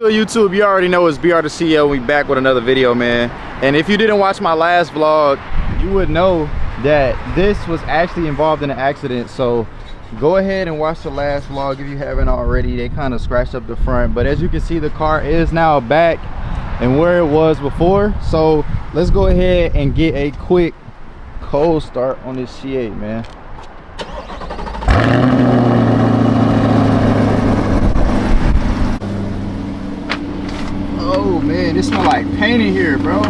YouTube, you already know it's BR the CEO. We back with another video, man. And if you didn't watch my last vlog, you would know that this was actually involved in an accident. So go ahead and watch the last vlog if you haven't already. They kind of scratched up the front, but as you can see, the car is now back and where it was before. So let's go ahead and get a quick cold start on this C8, man. Oh man, it smells like paint in here, bro.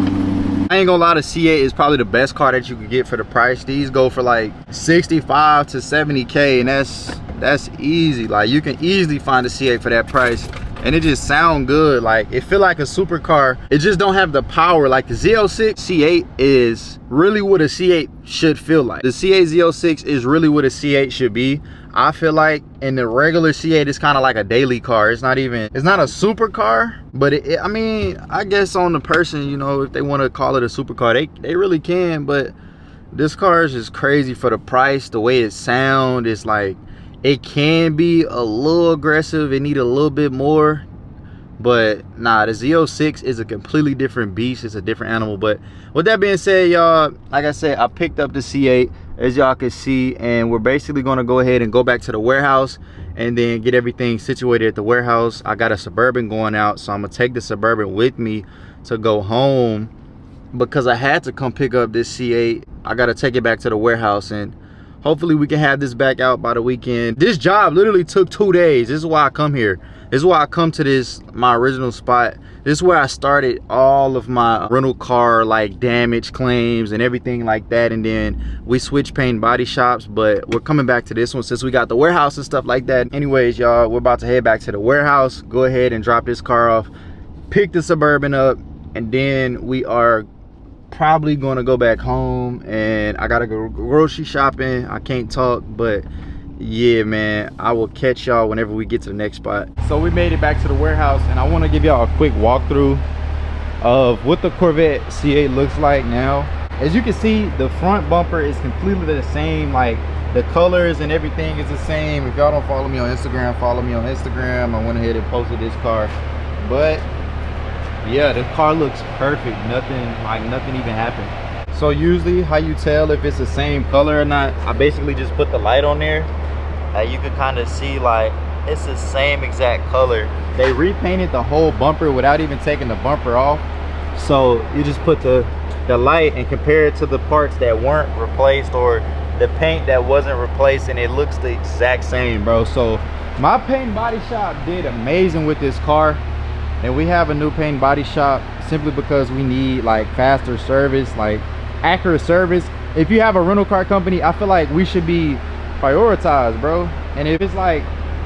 I ain't gonna lie, the C8 is probably the best car that you could get for the price. These go for like 65 to 70K, and that's easy. Like, you can easily find a C8 for that price, and it just sound good. Like, it feel like a supercar. It just don't have the power. Like the Z06 C8 is really what a C8 should feel like. The C8 Z06 is really what a C8 should be, I feel like. And the regular C8 is kind of like a daily car. It's not a supercar, but I mean, I guess on the person, you know, if they want to call it a supercar, they really can. But this car is just crazy for the price. The way it sounds is like, it can be a little aggressive. It need a little bit more, but nah, the Z06 is a completely different beast. It's a different animal. But with that being said, y'all, like I said, I picked up the C8, as y'all can see, and we're basically gonna go ahead and go back to the warehouse and then get everything situated at the warehouse. I got a Suburban going out, so I'm gonna take the Suburban with me to go home because I had to come pick up this C8. I gotta take it back to the warehouse, and hopefully we can have this back out by the weekend. This job literally took 2 days. This is why I come here. This is why I come to my original spot. This is where I started all of my rental car like damage claims and everything like that. And then we switched paint body shops, but we're coming back to this one since we got the warehouse and stuff like that. Anyways, y'all, we're about to head back to the warehouse. Go ahead and drop this car off, pick the Suburban up, and then we are probably gonna go back home, and I gotta go grocery shopping. I can't talk, but yeah, man, I will catch y'all whenever we get to the next spot. So we made it back to the warehouse, and I want to give y'all a quick walkthrough of what the Corvette C8 looks like now. As you can see, the front bumper is completely the same. Like, the colors and everything is the same. If y'all don't follow me on Instagram, follow me on Instagram. I went ahead and posted this car, but yeah, the car looks perfect. Nothing even happened. So usually how you tell if it's the same color or not, I basically just put the light on there. You can kind of see like it's the same exact color. They repainted the whole bumper without even taking the bumper off. So you just put the light and compare it to the parts that weren't replaced or the paint that wasn't replaced, and it looks the exact same, bro. So my paint body shop did amazing with this car. And we have a new paint body shop simply because we need like faster service, like accurate service. If you have a rental car company, I feel like we should be prioritized, bro. And if it's like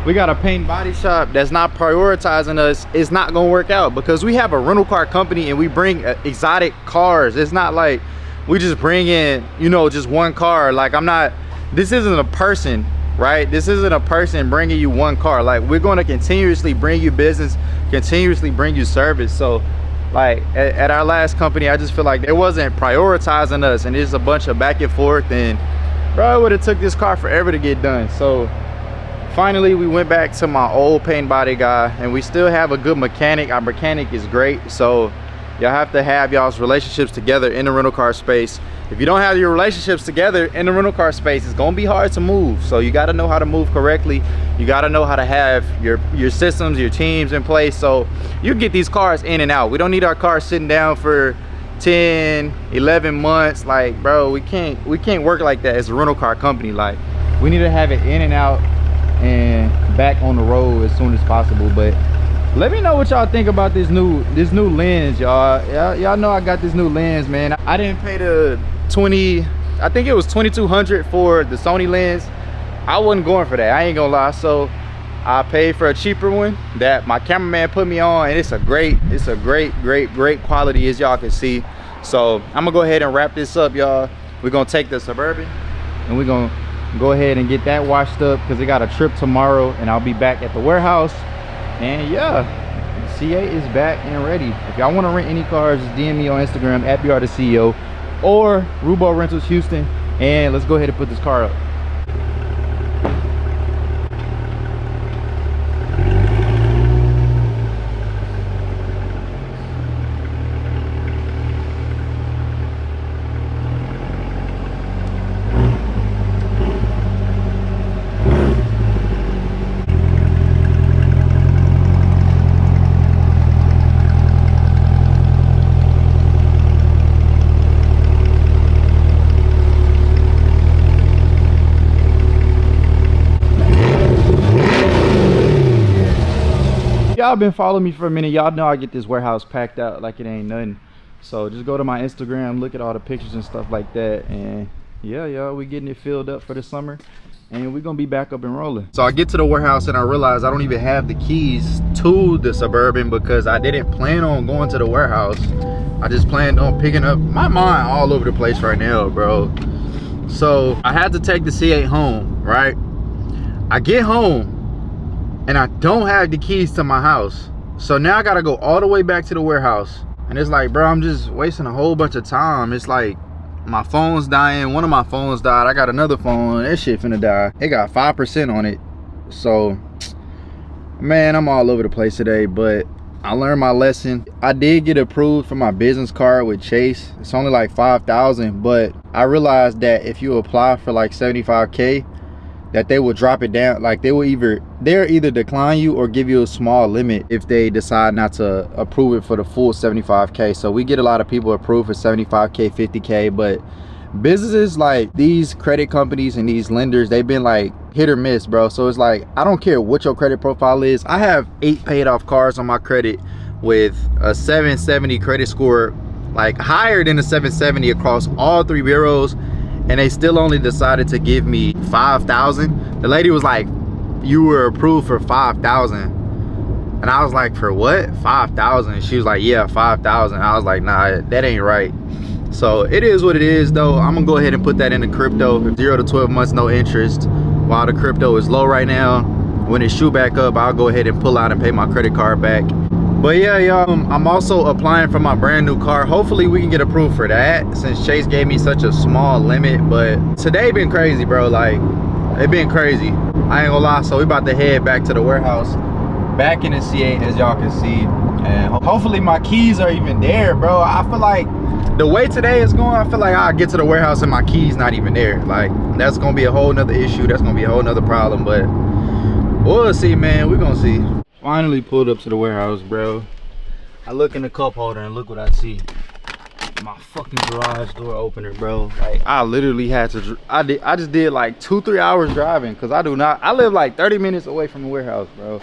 we got a paint body shop that's not prioritizing us, it's not gonna work out, because we have a rental car company and we bring exotic cars. It's not like we just bring in, you know, just one car. Like, this isn't a person, right? This isn't a person bringing you one car. Like, we're going to continuously bring you business, continuously bring you service. So like at our last company, I just feel like they wasn't prioritizing us, and there's a bunch of back and forth, and bro, it would have took this car forever to get done. So finally we went back to my old paint body guy, and we still have a good mechanic. Our mechanic is great. So y'all have to have y'all's relationships together in the rental car space. If you don't have your relationships together in the rental car space, it's gonna be hard to move. So you got to know how to move correctly. You got to know how to have your systems, your teams in place, so you can get these cars in and out. We don't need our cars sitting down for 10, 11 months. Like, bro, we can't work like that as a rental car company. Like, we need to have it in and out and back on the road as soon as possible. But let me know what y'all think about this new lens, y'all. Y'all know I got this new lens, man. I didn't pay the I think it was 2,200 for the Sony lens. I wasn't going for that, I ain't gonna lie. So I paid for a cheaper one that my cameraman put me on, and it's a great quality, as y'all can see. So I'm gonna go ahead and wrap this up, y'all. We're gonna take the Suburban and we're gonna go ahead and get that washed up because we got a trip tomorrow, and I'll be back at the warehouse. And yeah, C8 is back and ready. If y'all want to rent any cars, just DM me on Instagram at BR the CEO or Rubo Rentals Houston, and let's go ahead and put this car up. y'all been following me for a minute, y'all know I get this warehouse packed out like it ain't nothing. So just go to my Instagram, look at all the pictures and stuff like that, and yeah, y'all, we getting it filled up for the summer, and we're gonna be back up and rolling. So I get to the warehouse and I realize I don't even have the keys to the Suburban because I didn't plan on going to the warehouse. I just planned on picking up. My mind all over the place right now, bro. So I had to take the C8 home, right? I get home and I don't have the keys to my house. So now I gotta go all the way back to the warehouse. And it's like, bro, I'm just wasting a whole bunch of time. It's like my phone's dying. One of my phones died. I got another phone. That shit finna die. It got 5% on it. So, man, I'm all over the place today, but I learned my lesson. I did get approved for my business card with Chase. It's only like 5,000, but I realized that if you apply for like 75K, that they will drop it down. Like they'll either decline you or give you a small limit if they decide not to approve it for the full 75K. So we get a lot of people approved for 75K, 50K, but businesses like these credit companies and these lenders, they've been like hit or miss, bro. So it's like, I don't care what your credit profile is. I have 8 paid off cars on my credit with a 770 credit score, like higher than a 770 across all 3 bureaus, and they still only decided to give me 5,000. The lady was like, you were approved for 5,000. And I was like, for what? 5,000? She was like, yeah, 5,000. I was like, nah, that ain't right. So it is what it is though. I'm gonna go ahead and put that into crypto. 0 to 12 months, no interest. While the crypto is low right now, when it shoot back up, I'll go ahead and pull out and pay my credit card back. But yeah, y'all, I'm also applying for my brand new car. Hopefully we can get approved for that since Chase gave me such a small limit. But today been crazy, bro. Like, it been crazy. I ain't gonna lie. So we about to head back to the warehouse, back in the C8 as y'all can see. And hopefully my keys are even there, bro. I feel like the way today is going, I feel like I'll get to the warehouse and my keys not even there. Like, that's gonna be a whole nother issue. That's gonna be a whole nother problem. But we'll see, man. We're gonna see. Finally pulled up to the warehouse, bro. I look in the cup holder and look what I see. My fucking garage door opener, bro. Like, I literally had to, I just did like 2-3 hours driving, because I live like 30 minutes away from the warehouse, bro.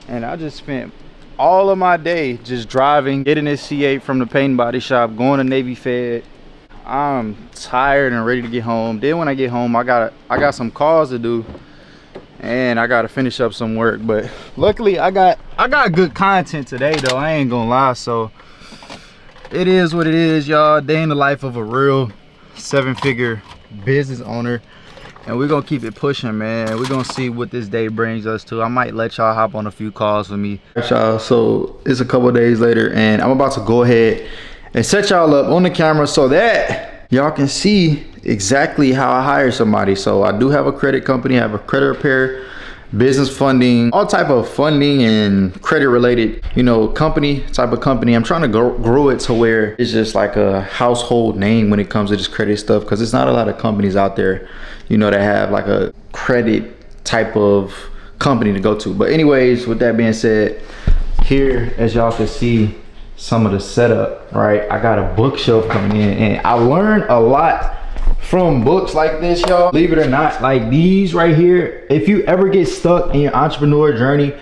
And I just spent all of my day just driving, getting this C8 from the paint and body shop, going to Navy Fed. I'm tired and ready to get home. Then when I get home, I got some calls to do, and I gotta finish up some work. But luckily I got good content today though, I ain't gonna lie. So it is what it is, y'all. Day in the life of a real 7-figure business owner, and we're gonna keep it pushing, man. We're gonna see what this day brings us to. I might let y'all hop on a few calls with me. Y'all, so it's a couple days later, and I'm about to go ahead and set y'all up on the camera so that y'all can see exactly how I hire somebody. So I do have a credit company. I have a credit repair, business funding, all type of funding and credit related, you know, type of company. I'm trying to grow it to where it's just like a household name when it comes to this credit stuff, because it's not a lot of companies out there, you know, that have like a credit type of company to go to. But anyways, with that being said, here, as y'all can see, some of the setup, right? I got a bookshelf coming in, and I learned a lot from books like this, y'all. Believe it or not, like these right here, if you ever get stuck in your entrepreneur journey,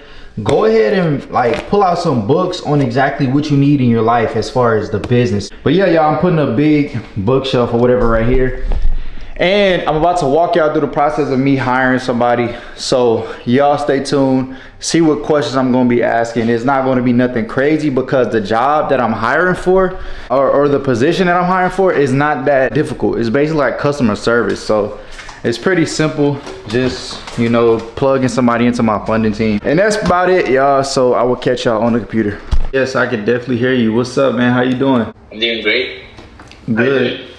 go ahead and like pull out some books on exactly what you need in your life as far as the business. But yeah, y'all, I'm putting a big bookshelf or whatever right here, and I'm about to walk y'all through the process of me hiring somebody. So y'all stay tuned, see what questions I'm gonna be asking. It's not gonna be nothing crazy, because the job that I'm hiring for, or the position that I'm hiring for, is not that difficult. It's basically like customer service. So it's pretty simple. Just, you know, plugging somebody into my funding team. And that's about it, y'all. So I will catch y'all on the computer. Yes, I can definitely hear you. What's up, man? How you doing? I'm doing great. Good.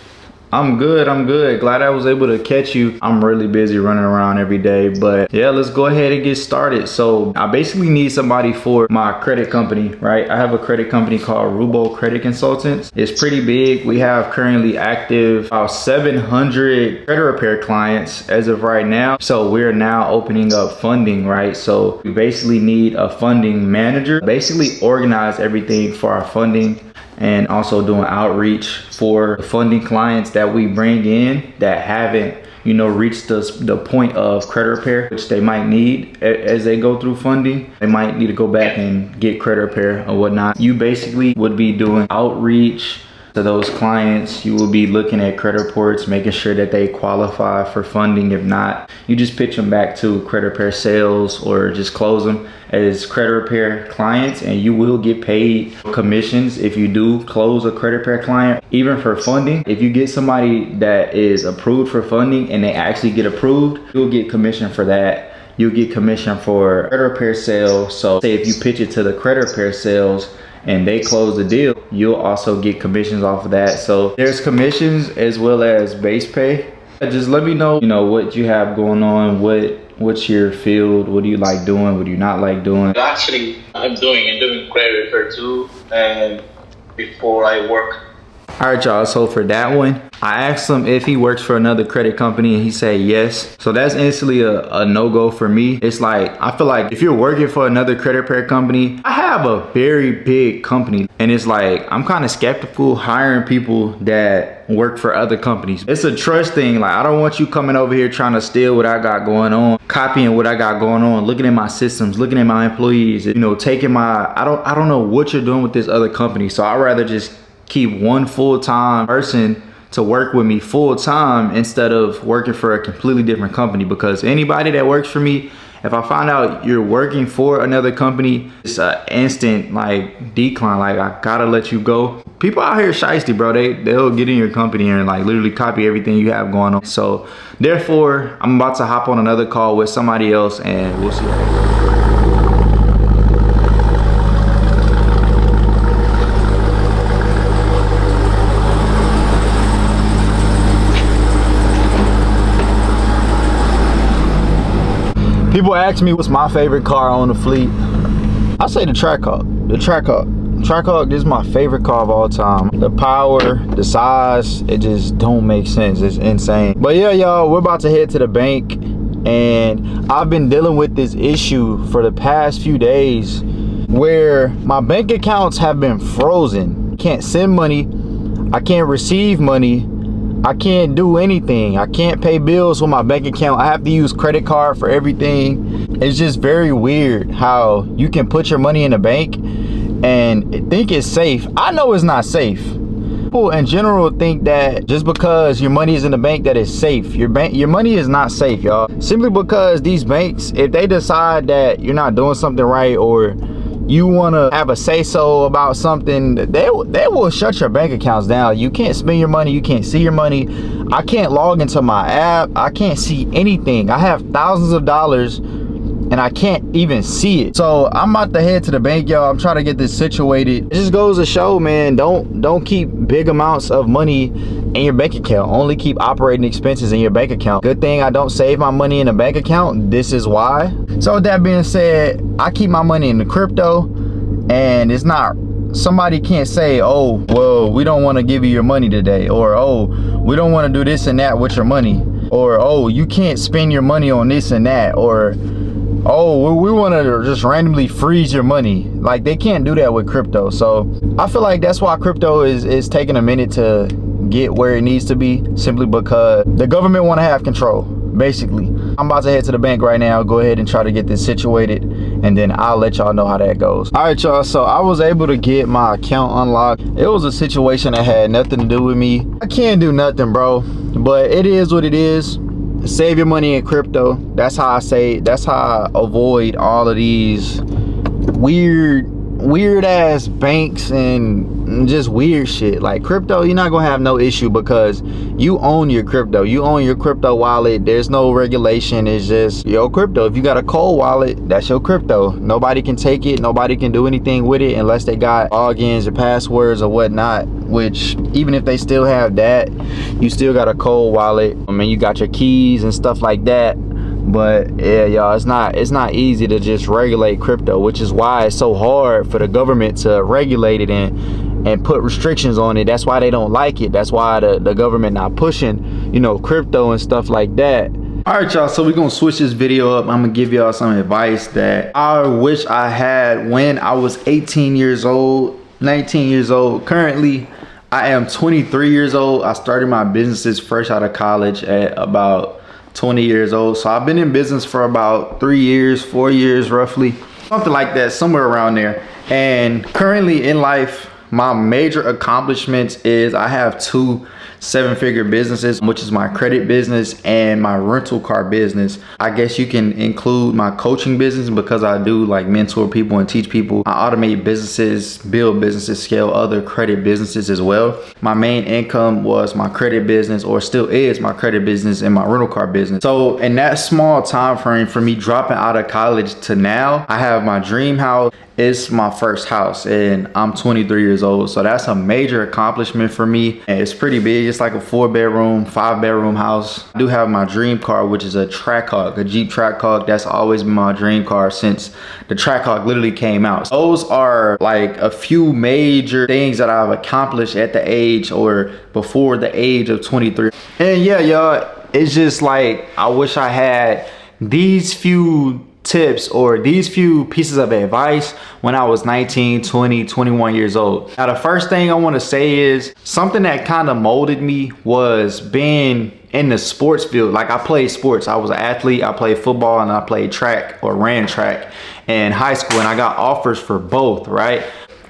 I'm good. Glad I was able to catch you. I'm really busy running around every day, but yeah, let's go ahead and get started. So I basically need somebody for my credit company, right? I have a credit company called Rubo Credit Consultants. It's pretty big. We have currently active about 700 credit repair clients as of right now. So we're now opening up funding, right? So we basically need a funding manager, basically organize everything for our funding, and also doing outreach for funding clients that we bring in that haven't you know, reach the point of credit repair, which they might need as they go through funding. They might need to go back and get credit repair or whatnot. You basically would be doing outreach to those clients. You will be looking at credit reports, making sure that they qualify for funding. If not, you just pitch them back to credit repair sales or just close them as credit repair clients, and you will get paid commissions if you do close a credit repair client. Even for funding, if you get somebody that is approved for funding and they actually get approved, you'll get commission for that. You'll get commission for credit repair sales. So say if you pitch it to the credit repair sales and they close the deal, you'll also get commissions off of that. So there's commissions as well as base pay. Just let me know, you know, what you have going on, what's your field, what do you like doing, what do you not like doing. Actually, I'm doing credit repair too, and before I work. All right, y'all, so for that one, I asked him if he works for another credit company and he said yes. So that's instantly a no-go for me. It's like, I feel like if you're working for another credit repair company, I have a very big company, and it's like, I'm kind of skeptical hiring people that work for other companies. It's a trust thing. Like, I don't want you coming over here trying to steal what I got going on, copying what I got going on, looking at my systems, looking at my employees, you know, taking my, I don't know what you're doing with this other company. So I'd rather just keep one full-time person to work with me full-time instead of working for a completely different company. Because anybody that works for me, if I find out you're working for another company, it's an instant like decline. Like, I gotta let you go. People out here shiesty, bro. They'll get in your company and like literally copy everything you have going on. So therefore, I'm about to hop on another call with somebody else and we'll see. People ask me what's my favorite car on the fleet. I say the Trackhawk. The Trackhawk. Trackhawk is my favorite car of all time. The power, the size, it just don't make sense. It's insane. But yeah, y'all, we're about to head to the bank, and I've been dealing with this issue for the past few days where my bank accounts have been frozen. I can't send money. I can't receive money. I can't do anything. I can't pay bills with my bank account. I have to use credit card for everything. It's just very weird how you can put your money in a bank and think it's safe. I know it's not safe. People in general think that just because your money is in the bank that it's safe. Your money is not safe, y'all. Simply because these banks, if they decide that you're not doing something right, or you want to have a say-so about something, they will shut your bank accounts down. You can't spend your money. You can't see your money. I can't log into my app. I can't see anything. I have thousands of dollars and I can't even see it. So I'm about to head to the bank, y'all. I'm trying to get this situated. It just goes to show, man, don't keep big amounts of money in your bank account. Only keep operating expenses in your bank account. Good thing I don't save my money in a bank account. This is why. So with that being said, I keep my money in the crypto, and it's not, somebody can't say, oh, well, we don't want to give you your money today, or oh, we don't want to do this and that with your money, or oh, you can't spend your money on this and that, or oh, we want to just randomly freeze your money. Like, they can't do that with crypto. So I feel like that's why crypto is taking a minute to get where it needs to be, simply because the government want to have control, basically. I'm about to head to the bank right now, go ahead and try to get this situated, and then I'll let y'all know how that goes. All right, y'all, so I was able to get my account unlocked. It was a situation that had nothing to do with me. I can't do nothing, bro, but it is what it is. Save your money in crypto. That's how I avoid all of these weird ass banks and just weird shit. Like crypto, you're not gonna have no issue because you own your crypto. You own your crypto wallet. There's no regulation. It's just your crypto. If you got a cold wallet, that's your crypto. Nobody can take it. Nobody can do anything with it unless they got logins or passwords or whatnot, which even if they still have that, you still got a cold wallet. I mean, you got your keys and stuff like that. But yeah, y'all, it's not easy to just regulate crypto, which is why it's so hard for the government to regulate it and put restrictions on it. That's why they don't like it. That's why the government not pushing, you know, crypto and stuff like that. All right, y'all, so we're gonna switch this video up. I'm gonna give y'all some advice that I wish I had when I was 18 years old, 19 years old. Currently, I am 23 years old. I started my businesses fresh out of college at about 20 years old. So I've been in business for about 3 years, 4 years roughly, something like that, somewhere around there. And currently in life, my major accomplishments is I have 2 7-figure businesses, which is my credit business and my rental car business. I guess you can include my coaching business because I do like mentor people and teach people. I automate businesses, build businesses, scale other credit businesses as well. My main income was my credit business, or still is my credit business and my rental car business. So in that small time frame from me dropping out of college to now, I have my dream house. It's my first house and I'm 23 years old. So that's a major accomplishment for me. And it's pretty big. It's like a 4-bedroom, 5-bedroom house. I do have my dream car, which is a Trackhawk, a Jeep Trackhawk. That's always been my dream car since the Trackhawk literally came out. Those are like a few major things that I've accomplished at the age or before the age of 23. And yeah, y'all, it's just like, I wish I had these few tips or these few pieces of advice when I was 19, 20, 21 years old. Now, the first thing I want to say is something that kind of molded me was being in the sports field. Like, I played sports. I was an athlete. I played football and I played track or ran track in high school, and I got offers for both, right?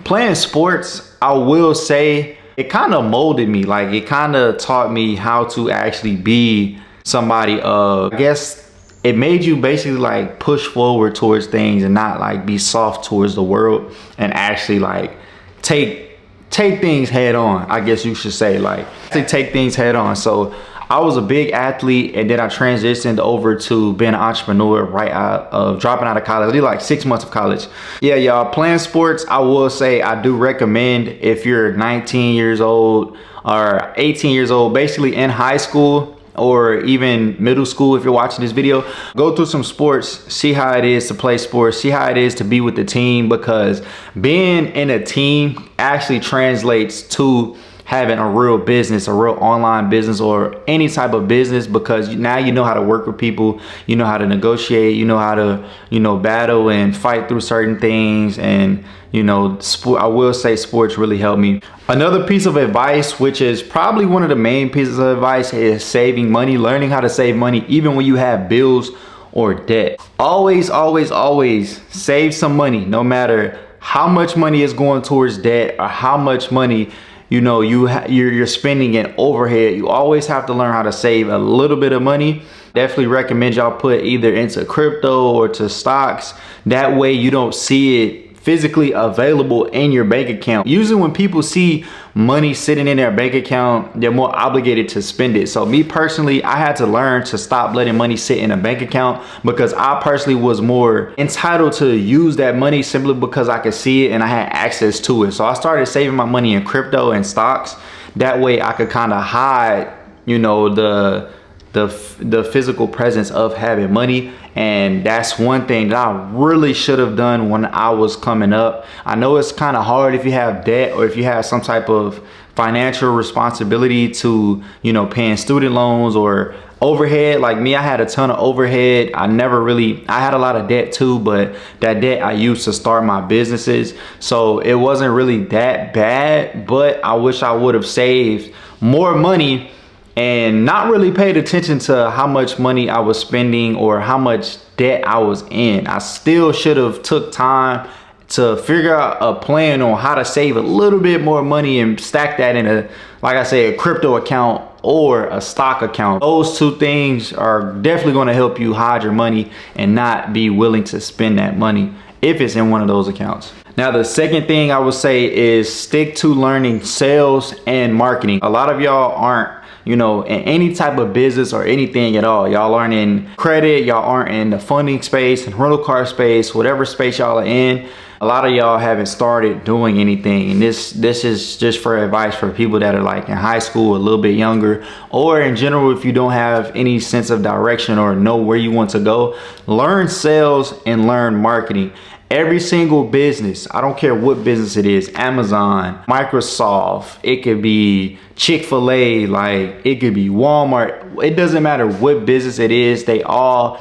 Playing sports, I will say, it kind of molded me. Like, it kind of taught me how to actually be somebody of, I guess, it made you basically like push forward towards things and not like be soft towards the world, and actually like take things head on, I guess you should say, like to take things head on. So I was a big athlete, and then I transitioned over to being an entrepreneur right out of dropping out of college. I did like 6 months of college. Yeah, y'all, playing sports, I will say I do recommend if you're 19 years old or 18 years old, basically in high school or even middle school, if you're watching this video, go through some sports, see how it is to play sports, see how it is to be with the team, because being in a team actually translates to having a real business, a real online business, or any type of business, because now you know how to work with people, you know how to negotiate, you know how to, you know, battle and fight through certain things. And you know, I will say sports really helped me. Another piece of advice, which is probably one of the main pieces of advice, is saving money, learning how to save money even when you have bills or debt. Always, always, always save some money, no matter how much money is going towards debt or how much money you know you're spending in overhead. You always have to learn how to save a little bit of money. Definitely recommend y'all put either into crypto or to stocks. That way you don't see it physically available in your bank account. Usually when people see money sitting in their bank account, they're more obligated to spend it. So me personally, I had to learn to stop letting money sit in a bank account, because I personally was more entitled to use that money simply because I could see it and I had access to it. So I started saving my money in crypto and stocks. That way I could kind of hide, you know, the physical presence of having money. And that's one thing that I really should have done when I was coming up. I know it's kind of hard if you have debt or if you have some type of financial responsibility to, you know, paying student loans or overhead. Like me, I had a ton of overhead. I had a lot of debt too, but that debt I used to start my businesses. So it wasn't really that bad, but I wish I would have saved more money and not really paid attention to how much money I was spending or how much debt I was in. I still should have took time to figure out a plan on how to save a little bit more money and stack that in a, like I say, a crypto account or a stock account. Those two things are definitely going to help you hide your money and not be willing to spend that money if it's in one of those accounts. Now, the second thing I would say is stick to learning sales and marketing. A lot of y'all aren't, you know, in any type of business or anything at all. Y'all aren't in credit, y'all aren't in the funding space and rental car space, whatever space y'all are in. A lot of y'all haven't started doing anything. And this is just for advice for people that are like in high school, a little bit younger, or in general, if you don't have any sense of direction or know where you want to go, learn sales and learn marketing. Every single business, I don't care what business it is, Amazon, Microsoft, it could be Chick-fil-A, like it could be Walmart. It doesn't matter what business it is, they all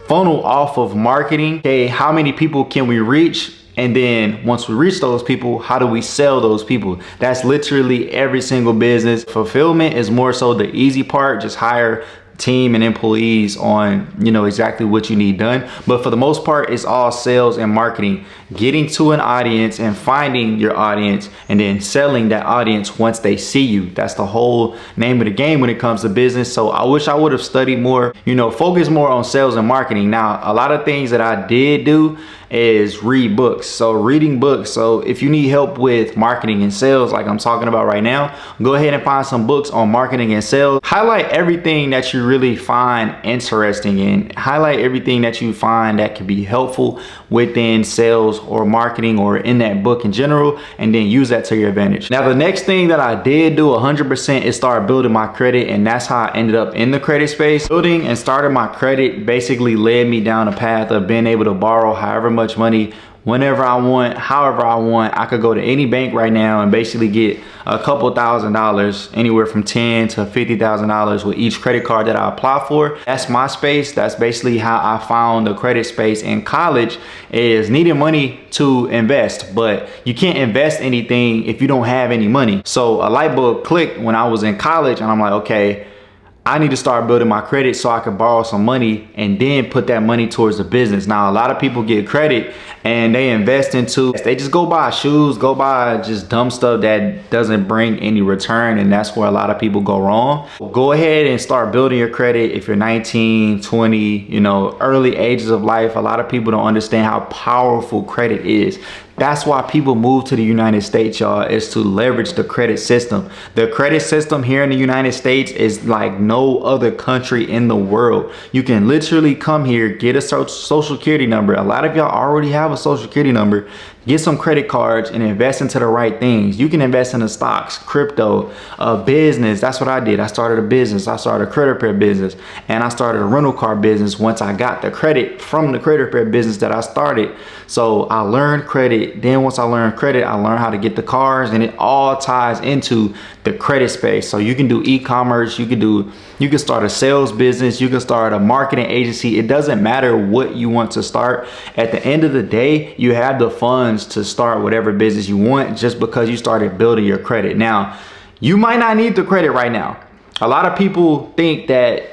funnel off of marketing. Okay, how many people can we reach And then once we reach those people, how do we sell those people? That's literally every single business. Fulfillment is more so the easy part. Just hire team and employees on, you know, exactly what you need done. But for the most part, it's all sales and marketing, getting to an audience and finding your audience and then selling that audience once they see you. That's the whole name of the game when it comes to business. So I wish I would have studied more, you know, focus more on sales and marketing. Now, a lot of things that I did do is read books. So reading books. So if you need help with marketing and sales, like I'm talking about right now, go ahead and find some books on marketing and sales. Highlight everything that you really find interesting and highlight everything that you find that can be helpful within sales or marketing or in that book in general, and then use that to your advantage. Now, the next thing that I did do 100% is start building my credit, and that's how I ended up in the credit space. Building and starting my credit basically led me down a path of being able to borrow however much money whenever I want, however I want. I could go to any bank right now and basically get a couple $1,000s, anywhere from $10,000 to $50,000 with each credit card that I apply for. That's my space. That's basically how I found the credit space in college, is needing money to invest, but you can't invest anything if you don't have any money. So a light bulb clicked when I was in college, and I'm like, okay, I need to start building my credit so I can borrow some money and then put that money towards the business. Now, a lot of people get credit and they invest into, they just go buy shoes, go buy just dumb stuff that doesn't bring any return. And that's where a lot of people go wrong. Go ahead and start building your credit. If you're 19, 20, you know, early ages of life, a lot of people don't understand how powerful credit is. That's why people move to the United States, y'all, is to leverage the credit system. The credit system here in the United States is like no other country in the world. You can literally come here, get a social security number. A lot of y'all already have a social security number. Get some credit cards and invest into the right things. You can invest in the stocks, crypto, business. That's what I did. I started a business. I started a credit repair business, and I started a rental car business once I got the credit from the credit repair business that I started. So I learned credit. Then once I learned credit, I learned how to get the cars, and it all ties into the credit space. So you can do e-commerce. You can start a sales business. You can start a marketing agency. It doesn't matter what you want to start. At the end of the day, you have the funds to start whatever business you want just because you started building your credit. Now, you might not need the credit right now. A lot of people think that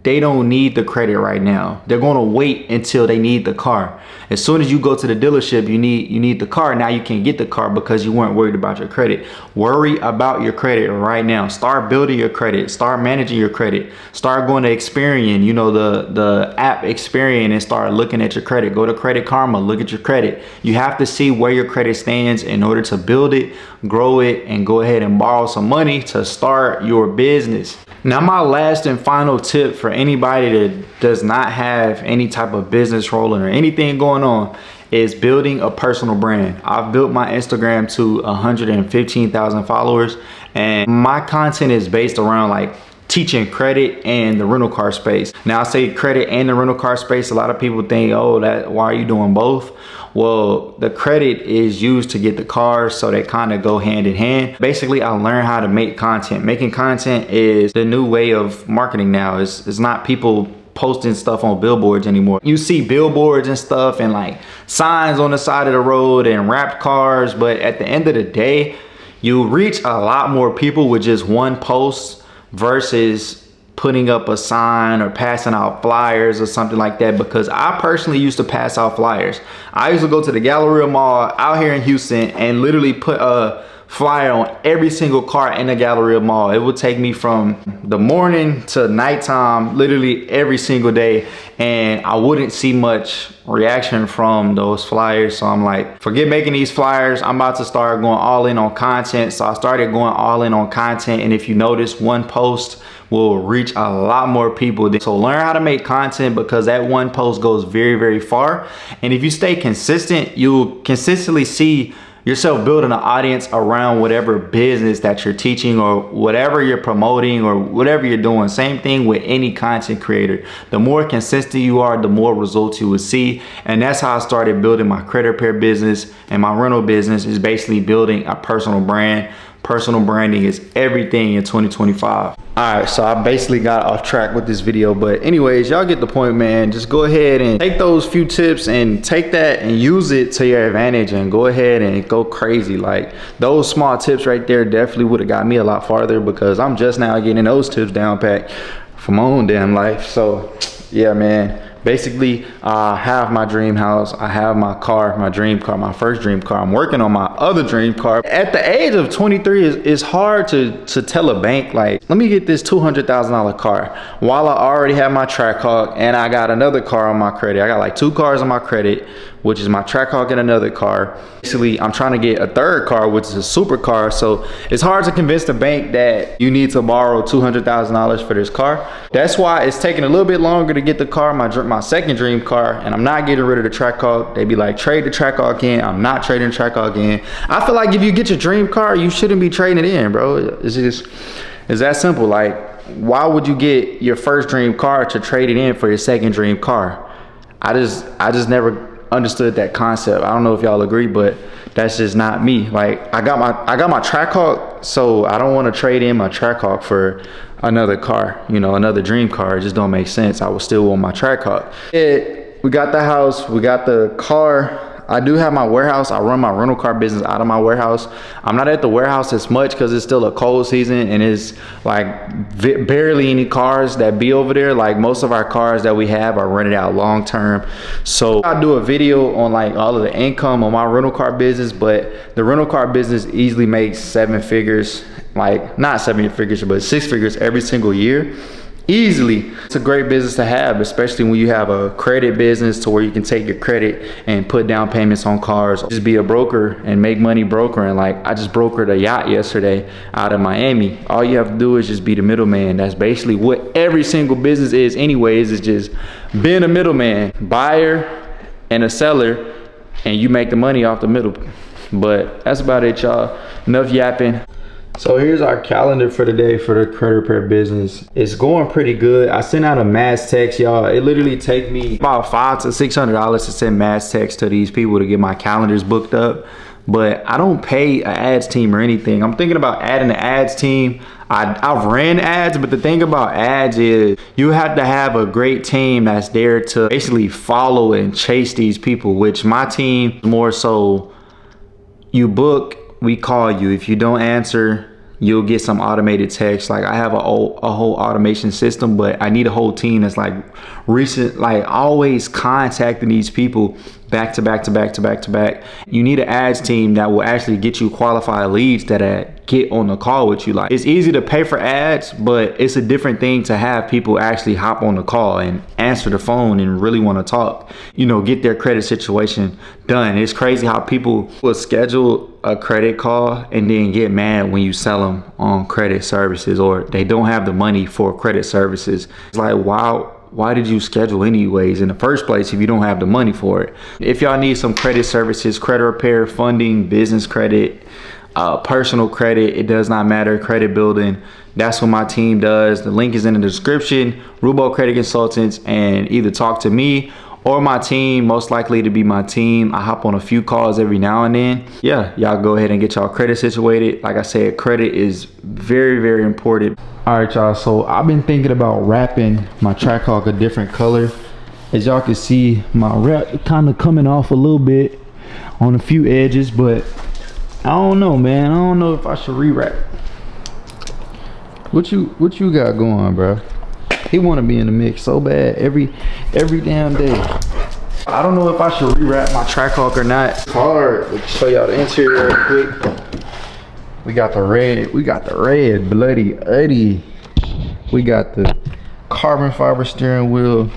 they don't need the credit right now. They're going to wait until they need the car. As soon as you go to the dealership, you need the car. Now you can get the car because you weren't worried about your credit. Worry about your credit right now. Start building your credit. Start managing your credit. Start going to Experian, you know, the app Experian, and start looking at your credit. Go to Credit Karma, look at your credit. You have to see where your credit stands in order to build it, grow it, and go ahead and borrow some money to start your business. Now, my last and final tip for anybody that does not have any type of business rolling or anything going on is building a personal brand. I've built my Instagram to 115,000 followers, and my content is based around like teaching credit and the rental car space. Now, I say credit and the rental car space. A lot of people think, oh, why are you doing both? Well, the credit is used to get the cars, so they kind of go hand in hand. Basically, I learned how to make content. Making content is the new way of marketing now. It's not people posting stuff on billboards anymore. You see billboards and stuff and like signs on the side of the road and wrapped cars, but at the end of the day, you reach a lot more people with just one post versus putting up a sign or passing out flyers or something like that. Because I personally used to pass out flyers. I used to go to the Galleria Mall out here in Houston and literally put a flyer on every single car in the Galleria Mall. It would take me from the morning to nighttime, literally every single day, and I wouldn't see much reaction from those flyers. So I'm like, forget making these flyers. I'm about to start going all in on content. So I started going all in on content, and if you notice, one post will reach a lot more people. So learn how to make content, because that one post goes very, very far. And if you stay consistent, you'll consistently see yourself building an audience around whatever business that you're teaching or whatever you're promoting or whatever you're doing. Same thing with any content creator. The more consistent you are, the more results you will see. And that's how I started building my credit repair business, and my rental business is basically building a personal brand, Personal branding is everything in 2025. All right, so I basically got off track with this video, but anyways, y'all get the point, man. Just go ahead and take those few tips and take that and use it to your advantage and go ahead and go crazy. Like those small tips right there definitely would have got me a lot farther, because I'm just now getting those tips down pat for my own damn life. So yeah, man. Basically, I have my dream house, I have my car, my dream car, my first dream car. I'm working on my other dream car. At the age of 23, it's hard to tell a bank, like, let me get this $200,000 car while I already have my Trackhawk and I got another car on my credit. I got like 2 cars on my credit, which is my Trackhawk and another car. Basically, I'm trying to get a third car, which is a supercar. So it's hard to convince the bank that you need to borrow $200,000 for this car. That's why it's taking a little bit longer to get the car, my second dream car, and I'm not getting rid of the Trackhawk. They be like, trade the Trackhawk in. I'm not trading the Trackhawk in. I feel like if you get your dream car, you shouldn't be trading it in, bro. It's that simple. Like, why would you get your first dream car to trade it in for your second dream car? I just never understood that concept. I don't know if y'all agree, but that's just not me. Like, I got my Trackhawk, so I don't want to trade in my Trackhawk for another car, you know, another dream car. It just don't make sense. I would still want my Trackhawk. We got the house, we got the car. I do have my warehouse. I run my rental car business out of my warehouse. I'm not at the warehouse as much because it's still a cold season and it's like barely any cars that be over there. Like most of our cars that we have are rented out long term. So I'll do a video on like all of the income on my rental car business, but the rental car business easily makes 7 figures, like not 7 figures, but 6 figures every single year. Easily. It's a great business to have, especially when you have a credit business to where you can take your credit and put down payments on cars. Just be a broker and make money brokering. Like I just brokered a yacht yesterday out of Miami. All you have to do is just be the middleman. That's basically what every single business is anyways, is just being a middleman, buyer and a seller, and you make the money off the middle. But that's about it, y'all. Enough yapping. So here's our calendar for the day for the credit repair business. It's going pretty good. I sent out a mass text, y'all. It literally take me about $500 to $600 to send mass text to these people to get my calendars booked up. But I don't pay an ads team or anything. I'm thinking about adding an ads team. I've ran ads, but the thing about ads is you have to have a great team that's there to basically follow and chase these people, which my team more so, you book, we call you. If you don't answer, you'll get some automated text. Like I have a whole automation system, but I need a whole team that's like always contacting these people back to back to back to back to back. You need an ads team that will actually get you qualified leads that get on the call with you. Like it's easy to pay for ads, but it's a different thing to have people actually hop on the call and answer the phone and really want to talk, you know, get their credit situation done. It's crazy how people will schedule a credit call and then get mad when you sell them on credit services, or they don't have the money for credit services. It's like, why did you schedule anyways in the first place if you don't have the money for it? If y'all need some credit services, credit repair, funding, business credit, personal credit, it does not matter, credit building, that's what my team does. The link is in the description. Rubo Credit Consultants, and either talk to me or my team, most likely to be my team. I hop on a few calls every now and then. Yeah, y'all go ahead and get y'all credit situated. Like I said, credit is very, very important. All right, y'all, so I've been thinking about wrapping my Trackhawk a different color. As y'all can see, my wrap kind of coming off a little bit on a few edges, but I don't know, man. I don't know if I should rewrap. What you got going, bro? He want to be in the mix so bad every damn day. I don't know if I should rewrap my Trackhawk or not. It's hard. Let's show y'all the interior real quick. We got the red bloody Uddy. We got the carbon fiber steering wheel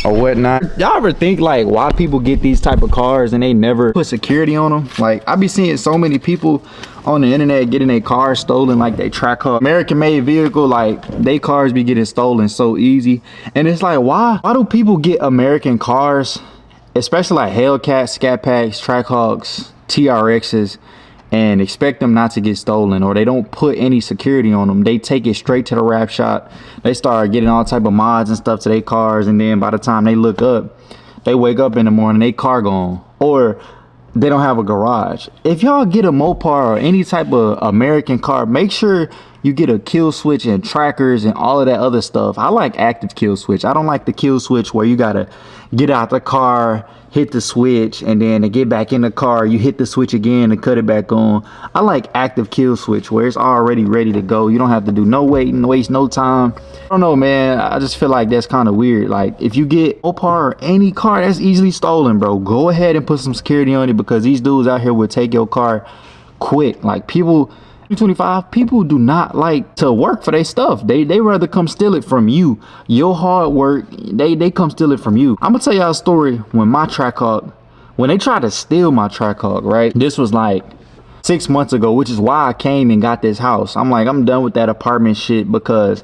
or whatnot. Y'all ever think like why people get these type of cars and they never put security on them? Like I be seeing so many people on the internet getting their cars stolen, like they Trackhawk, American made vehicle, like they cars be getting stolen so easy. And it's like, why do people get American cars, especially like Hellcats, Scat Packs, Trackhawks, TRXs, and expect them not to get stolen, or they don't put any security on them? They take it straight to the wrap shop. They start getting all type of mods and stuff to their cars, and then by the time they look up, they wake up in the morning, they car gone. Or they don't have a garage. If y'all get a Mopar or any type of American car, make sure you get a kill switch and trackers and all of that other stuff. I like active kill switch. I don't like the kill switch where you gotta get out the car, hit the switch, and then to get back in the car, you hit the switch again and cut it back on. I like active kill switch where it's already ready to go. You don't have to do no waiting, waste no time. I don't know, man. I just feel like that's kind of weird. Like, if you get Mopar or any car that's easily stolen, bro, go ahead and put some security on it, because these dudes out here will take your car quick. Like, people 2025, people do not like to work for their stuff. They rather come steal it from you. Your hard work, they come steal it from you. I'm gonna tell y'all a story. When my Trackhawk, when they tried to steal my Trackhawk, right? This was like 6 months ago, which is why I came and got this house. I'm like, I'm done with that apartment shit, because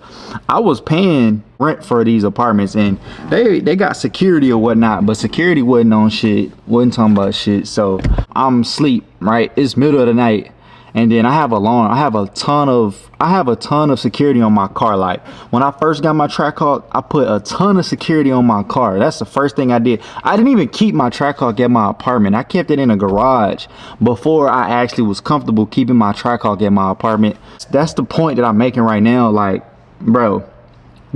I was paying rent for these apartments and they got security or whatnot, but security wasn't on shit, wasn't talking about shit. So I'm asleep, right? It's middle of the night. And then I have alarm. I have a ton of security on my car. Like, when I first got my Trackhawk, I put a ton of security on my car. That's the first thing I did. I didn't even keep my Trackhawk at my apartment. I kept it in a garage before I actually was comfortable keeping my Trackhawk at my apartment. That's the point that I'm making right now. Like, bro,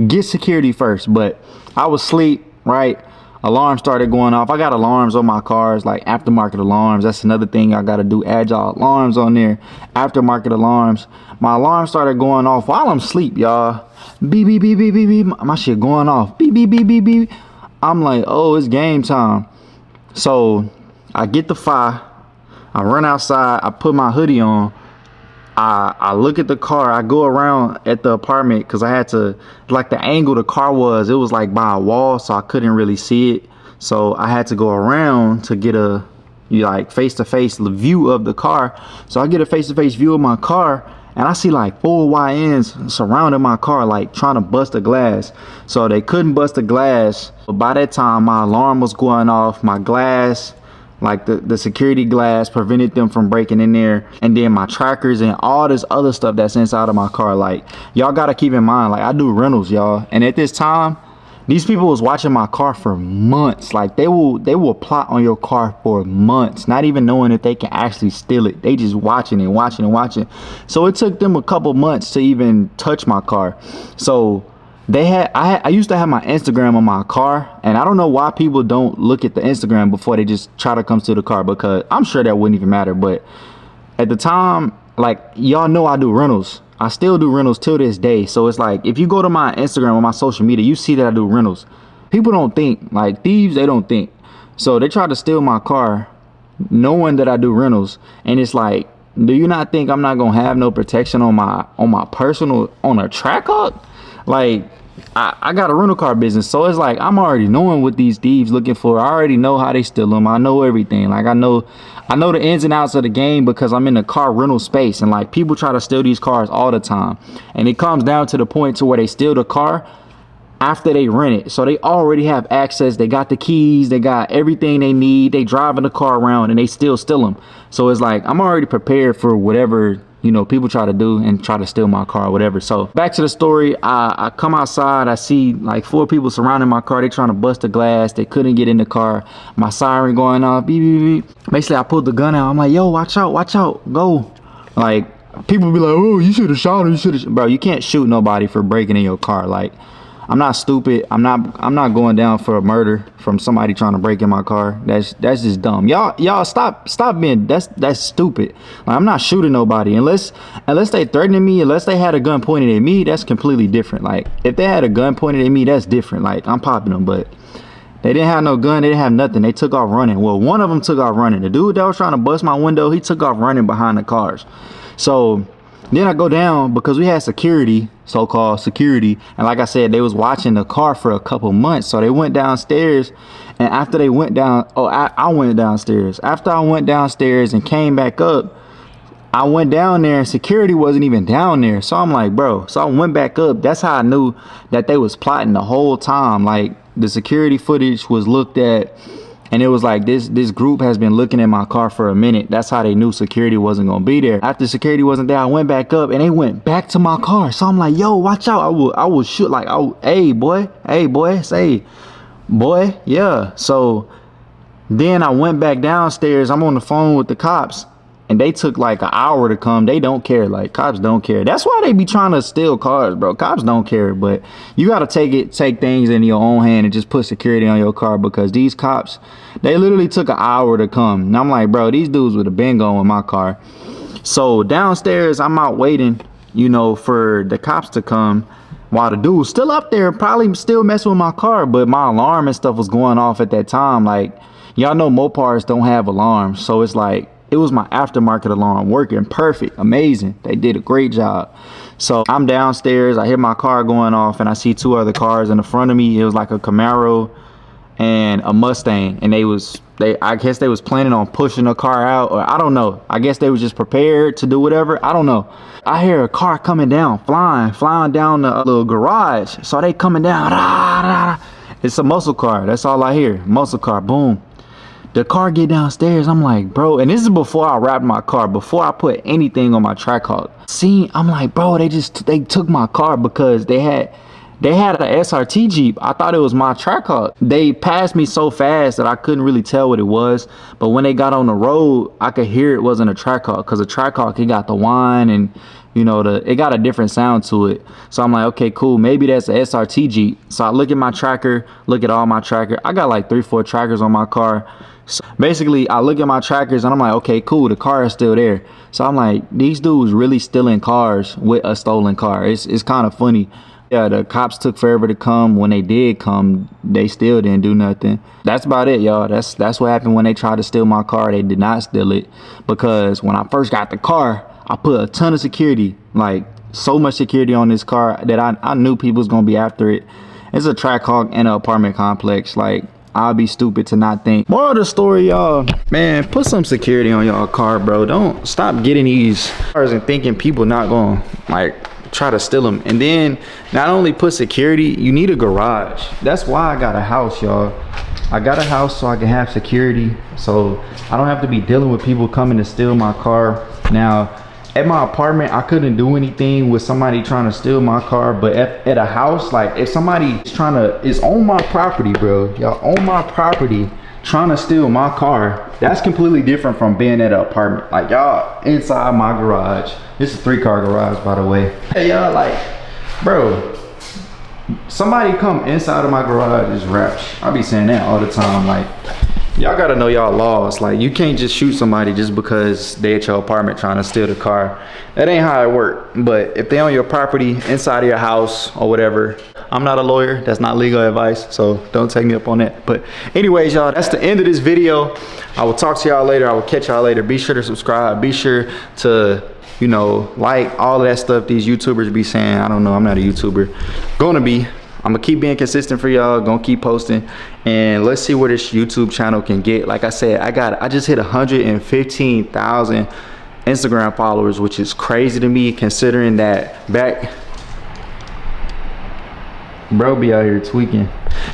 get security first. But I was asleep, right? Alarm started going off. I got alarms on my cars, like aftermarket alarms. That's another thing I gotta do. Agile alarms on there, aftermarket alarms. My alarm started going off while I'm asleep, y'all. Beep, beep, beep, beep, beep, beep. My shit going off. Beep, beep, beep, beep, beep. I'm like, oh, it's game time. So I get the fire. I run outside. I put my hoodie on. I look at the car. I go around at the apartment because I had to, like, the angle the car was, it was like by a wall, so I couldn't really see it. So I had to go around to get a like face-to-face view of the car. So I get a face-to-face view of my car, and I see like 4 YNs surrounding my car, like trying to bust the glass. So they couldn't bust the glass. But by that time, my alarm was going off. My glass, like the security glass, prevented them from breaking in there. And then my trackers and all this other stuff that's inside of my car. Like, y'all gotta keep in mind, like, I do rentals, y'all, and at this time these people was watching my car for months. Like, they will plot on your car for months, not even knowing if they can actually steal it. They just watching and watching and watching. So it took them a couple months to even touch my car. So I used to have my Instagram on my car, and I don't know why people don't look at the Instagram before they just try to come to the car, because I'm sure that wouldn't even matter. But at the time, like, y'all know I do rentals. I still do rentals till this day. So it's like, if you go to my Instagram or my social media, you see that I do rentals. People don't think, like, thieves, they don't think. So they tried to steal my car knowing that I do rentals, and it's like, do you not think I'm not gonna have no protection on my personal, on a Trackhawk? Like, I got a rental car business, so it's like, I'm already knowing what these thieves looking for. I already know how they steal them. I know everything. Like, I know the ins and outs of the game, because I'm in the car rental space, and like, people try to steal these cars all the time, and it comes down to the point to where they steal the car after they rent it. So they already have access. They got the keys, they got everything they need. They driving the car around and they still steal them. So it's like, I'm already prepared for whatever, you know, people try to do and try to steal my car or whatever. So back to the story. I come outside, I see like 4 people surrounding my car. They trying to bust the glass. They couldn't get in the car. My siren going off, beep, beep, beep. Basically, I pulled the gun out. I'm like, yo, watch out, go. Like, people be like, oh, you should have shot her. Bro, you can't shoot nobody for breaking in your car. Like, I'm not stupid. I'm not going down for a murder from somebody trying to break in my car. That's just dumb. Y'all stop being, that's stupid. Like, I'm not shooting nobody unless they threatening me, unless they had a gun pointed at me. That's completely different. Like, if they had a gun pointed at me, that's different. Like, I'm popping them, but they didn't have no gun. They didn't have nothing. They took off running. Well, one of them took off running. The dude that was trying to bust my window, he took off running behind the cars. So then I go down, because we had security, so-called security, and like I said, they was watching the car for a couple months. So they went downstairs, and after they went down, I went downstairs. After I went downstairs and came back up, I went down there and security wasn't even down there. So I'm like, bro. So I went back up. That's how I knew that they was plotting the whole time. Like, the security footage was looked at, and it was like, this group has been looking at my car for a minute. That's how they knew security wasn't gonna be there. After security wasn't there, I went back up, and they went back to my car. So I'm like, yo, watch out. I will shoot. Like, oh, hey boy, say, boy, yeah. So Then I went back downstairs. I'm on the phone with the cops, and they took like an hour to come. They don't care. Like, cops don't care. That's why they be trying to steal cars, bro. Cops don't care. But you gotta take things in your own hand and just put security on your car, because these cops, they literally took an hour to come. And I'm like, bro, these dudes would have been going in my car. So downstairs, I'm out waiting, you know, for the cops to come, while the dude's still up there, probably still messing with my car. But my alarm and stuff was going off at that time. Like, y'all know Mopars don't have alarms, so it's like, it was my aftermarket alarm working perfect, amazing. They did a great job. So I'm downstairs, I hear my car going off, and I see two other cars in the front of me. It was like a Camaro and a Mustang, and I guess they was planning on pushing a car out, or I don't know. I guess they was just prepared to do whatever. I don't know. I hear a car coming down, flying down the little garage. So they coming down. It's a muscle car. That's all I hear. Muscle car, boom. The car get downstairs. I'm like, bro, and this is before I wrapped my car, before I put anything on my Trackhawk. See, I'm like, bro, they took my car because they had an SRT Jeep. I thought it was my Trackhawk. They passed me so fast that I couldn't really tell what it was. But when they got on the road, I could hear it wasn't a Trackhawk, because a Trackhawk, it got the whine and, you know, it got a different sound to it. So I'm like, okay, cool, maybe that's a SRT Jeep. So I look at my tracker, look at all my tracker. I got like 3-4 trackers on my car. So basically, I look at my trackers and I'm like, okay, cool, the car is still there. So I'm like, these dudes really stealing cars with a stolen car. It's kind of funny. Yeah, the cops took forever to come. When they did come, they still didn't do nothing. That's about it, y'all. That's what happened when they tried to steal my car. They did not steal it, because when I first got the car, I put a ton of security, like so much security on this car that I knew people was gonna be after it. It's a Trackhawk and an apartment complex. Like, I'll be stupid to not think. Moral of the story, y'all, man, put some security on y'all car, bro. Don't stop getting these cars and thinking people not gonna like try to steal them. And then not only put security, you need a garage. That's why I got a house, y'all. I got a house so I can have security, so I don't have to be dealing with people coming to steal my car. Now, at my apartment, I couldn't do anything with somebody trying to steal my car, but at a house, like if somebody is on my property, bro, y'all on my property trying to steal my car, that's completely different from being at an apartment. Like, y'all inside my garage. This is a 3-car garage, by the way. Hey, y'all, like, bro, somebody come inside of my garage is raps. I be saying that all the time. Like, y'all gotta know y'all laws. Like, you can't just shoot somebody just because they at your apartment trying to steal the car. That ain't how it work. But if they on your property, inside of your house or whatever, I'm not a lawyer. That's not legal advice, so don't take me up on that. But anyways, y'all, that's the end of this video. I will talk to y'all later. I will catch y'all later. Be sure to subscribe. Be sure to, you know, like all of that stuff these YouTubers be saying. I don't know. I'm not a YouTuber. I'm gonna keep being consistent for y'all, gonna keep posting, and let's see where this YouTube channel can get. Like I said, I just hit 115,000 Instagram followers, which is crazy to me, considering that bro be out here tweaking.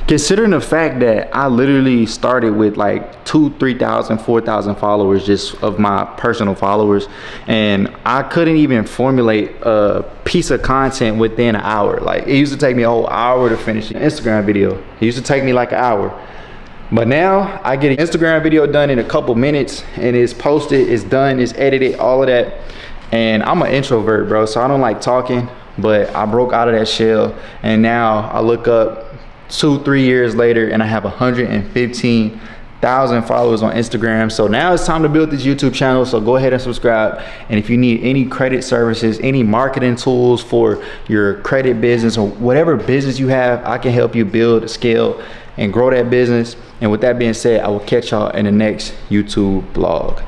Considering the fact that I literally started with like 2,000, 3,000, 4,000 followers, just of my personal followers, and I couldn't even formulate a piece of content within an hour. Like, it used to take me a whole hour to finish an Instagram video. It used to take me like an hour. But now I get an Instagram video done in a couple minutes, and it's posted, it's done, it's edited, all of that. And I'm an introvert, bro, so I don't like talking, but I broke out of that shell, and now I look up 2-3 years later and I have 115,000 followers on Instagram. So now it's time to build this YouTube channel, so go ahead and subscribe. And if you need any credit services, any marketing tools for your credit business or whatever business you have, I can help you build, scale, and grow that business. And with that being said, I will catch y'all in the next YouTube vlog.